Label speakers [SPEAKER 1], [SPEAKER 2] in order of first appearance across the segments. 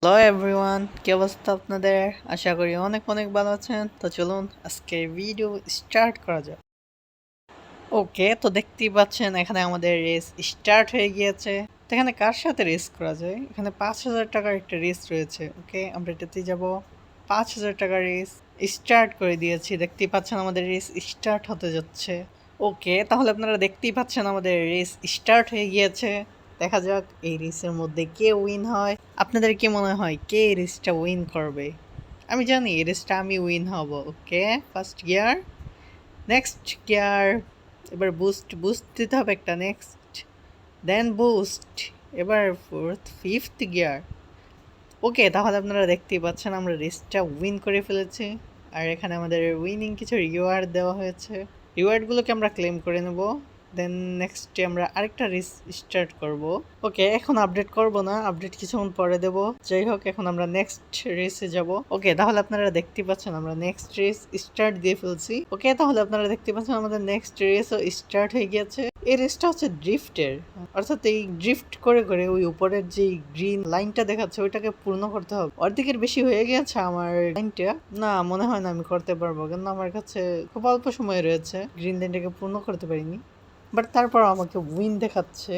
[SPEAKER 1] Hello everyone, কি অবস্থা আপনাদের? আশা করি অনেক অনেক ভালো আছেন। তো চলুন আজকে ভিডিও স্টার্ট করা যাক। ওকে, তো দেখতেই পাচ্ছেন এখানে আমাদের রেস স্টার্ট হয়ে গিয়েছে। তো এখানে কার সাথে রেস করা যায়? এখানে 5,000 টাকার একটা রেস রয়েছে। ওকে, আমরা এটাতেই যাব। 5,000 টাকার রেস স্টার্ট করে দিয়েছি। দেখতেই পাচ্ছেন আমাদের রেস স্টার্ট হতে যাচ্ছে। ওকে, তাহলে আপনারা দেখতেই পাচ্ছেন আমাদের রেস স্টার্ট হয়ে গিয়েছে। দেখা যাক এই রেসের মধ্যে কে উইন হয়। আপনাদের কি মনে হয় কে এই রেসটা উইন করবে? আমি জানি এই রেসটা আমি উইন হব। ওকে, ফার্স্ট গিয়ার, নেক্সট গিয়ার, এবার বুস্ট বুস্ট দিতে হবে একটা, নেক্সট, দেন বুস্ট, এবার ফোর্থ ফিফথ গিয়ার। ওকে, তাহলে আপনারা দেখতেই পাচ্ছেন আমরা রেসটা উইন করে ফেলেছি। আর এখানে আমাদের উইনিং কিছু রিওয়ার্ড দেওয়া হয়েছে। রিওয়ার্ডগুলোকে আমরা ক্লেম করে নেব। দেন নেক্সটে আমরা আরেকটা রেস স্টার্ট করব। ওকে, এখন আপডেট করব না, আপডেট কিছুক্ষণ পরে দেব। যাই হোক, এখন আমরা নেক্সট রেসে যাব। ওকে, তাহলে আপনারা দেখতে পাচ্ছেন আমরা নেক্সট রেস স্টার্ট দিয়ে ফেলছি। ওকে, তাহলে আপনারা দেখতে পাচ্ছেন আমাদের নেক্সট রেসও স্টার্ট হয়ে গিয়েছে। এই রেসটা হচ্ছে ড্রিফটের, অর্থাৎ এই ড্রিফট করে করে ওই উপরের যে গ্রিন লাইনটা দেখাচ্ছে ওইটাকে পূর্ণ করতে হবে। অর্ধেকের বেশি হয়ে গেছে আমার লাইনটা। না, মনে হয় না আমি করতে পারবো, কিন্তু আমার কাছে খুব অল্প সময় রয়েছে, গ্রিন লাইনটাকে পূর্ণ করতে পারিনি। বাট তারপর আমাকে উইন দেখাচ্ছে,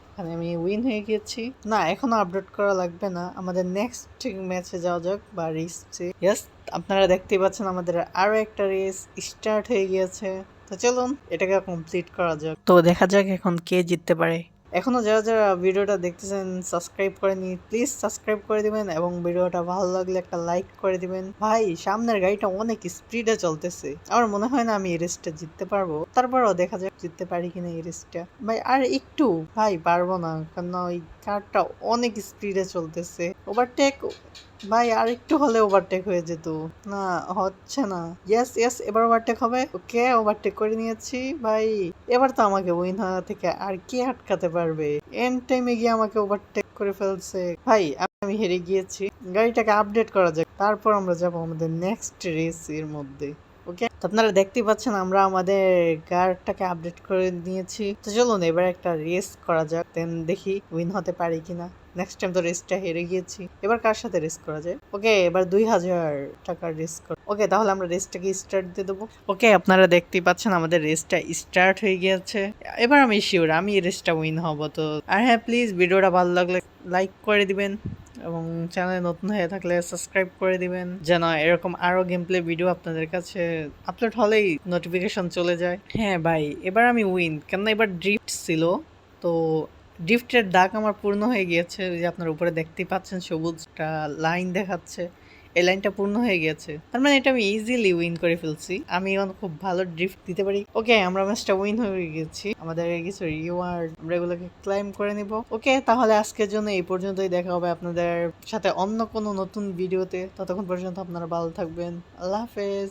[SPEAKER 1] এখানে আমি উইন হয়ে গিয়েছি। না, এখনো আপডেট করা লাগবে না, আমাদের নেক্সট ম্যাচে যাওয়া যাক বা রেসে। ইয়েস, আপনারা দেখতেই পাচ্ছেন আমাদের আরো একটা রেস স্টার্ট হয়ে গিয়েছে। তো চলুন এটাকে কমপ্লিট করা যাক। তো দেখা যাক এখন কে জিততে পারে। এখনো যারা যারা ভিডিওটা দেখতেছেন সাবস্ক্রাইব করেনি, প্লিজ সাবস্ক্রাইব করে দিবেন এবং ভিডিওটা ভালো লাগলে একটা লাইক করে দিবেন। ভাই, সামনের গাড়িটা অনেক স্পিডে চলতেছে, আমার মনে হয় না আমি এই রেসটা জিততে পারবো। তারপরও দেখা যাক জিততে পারি কিনা এই রেসটা। ভাই আর একটু, ভাই পারবো না, কারণ ওই কারটা অনেক স্পিডে চলতেছে। ওভারটেক, ভাই আর একটু হলে ওভারটেক হয়ে যেত। না, হচ্ছে না। ইয়েস ইয়েস, এবার ওভারটেক হবে। ওকে, ওভারটেক করে নিয়েছি। ভাই এবার তো আমাকে উইন হওয়া থেকে আর কে আটকাতে পারবে? এন্ড টাইমে গিয়ে আমাকে ওভারটেক করে ফেলছে। ভাই আমি হেরে গিয়েছি। গাড়িটাকে আপডেট করা যাক, তারপর আমরা যাবো আমাদের নেক্সট রেস এর মধ্যে। ওকে, তো আপনারা দেখতেই পাচ্ছেন আমরা আমাদের কারটাকে আপডেট করে নিয়েছি। তো চলুন এবার একটা রেস করা যাক, দেন দেখি উইন হতে পারি কিনা। নেক্সট টাইম তো রেসটা হেরে গিয়েছি, এবার কার সাথে রেস করা যায়? ওকে, এবার 2,000 টাকার রেস কর। ওকে, তাহলে আমরা রেসটাকে স্টার্ট দিয়ে দেবো। ওকে, আপনারা দেখতেই পাচ্ছেন আমাদের রেসটা স্টার্ট হয়ে গিয়েছে। এবার আমি শিওর আমি এই রেসটা উইন হব। তো আর হ্যাঁ, প্লিজ ভিডিওটা ভালো লাগলে লাইক করে দিবেন এবং চ্যানেলে নতুন হয়ে থাকলে সাবস্ক্রাইব করে দিবেন, যেন এরকম আরো গেম প্লে ভিডিও আপনাদের কাছে আপলোড হলেই নোটিফিকেশন চলে যায়। হ্যাঁ ভাই, এবার আমি উইন, কেননা এবার ড্রিফট ছিল। তো ড্রিফটের দাগ আমার পূর্ণ হয়ে গিয়েছে, ওই যে আপনার উপরে দেখতেই পাচ্ছেন সবুজটা লাইন দেখাচ্ছে, এই লাইনটা পূর্ণ হয়ে গেছে। তার মানে এটা আমি ইজিলি উইন করে ফেলছি, আমি এখন খুব ভালো ড্রিফট দিতে পারি। ওকে, আমরা ম্যাচটা উইন হয়ে গেছি, আমাদের কিছু রিওয়ার্ড আমরা এগুলোকে ক্লাইম করে নিব। ওকে, তাহলে আজকের জন্য এই পর্যন্তই, দেখা হবে আপনাদের সাথে অন্য কোনো নতুন ভিডিওতে। ততক্ষণ পর্যন্ত আপনারা ভালো থাকবেন। আল্লাহ হাফেজ।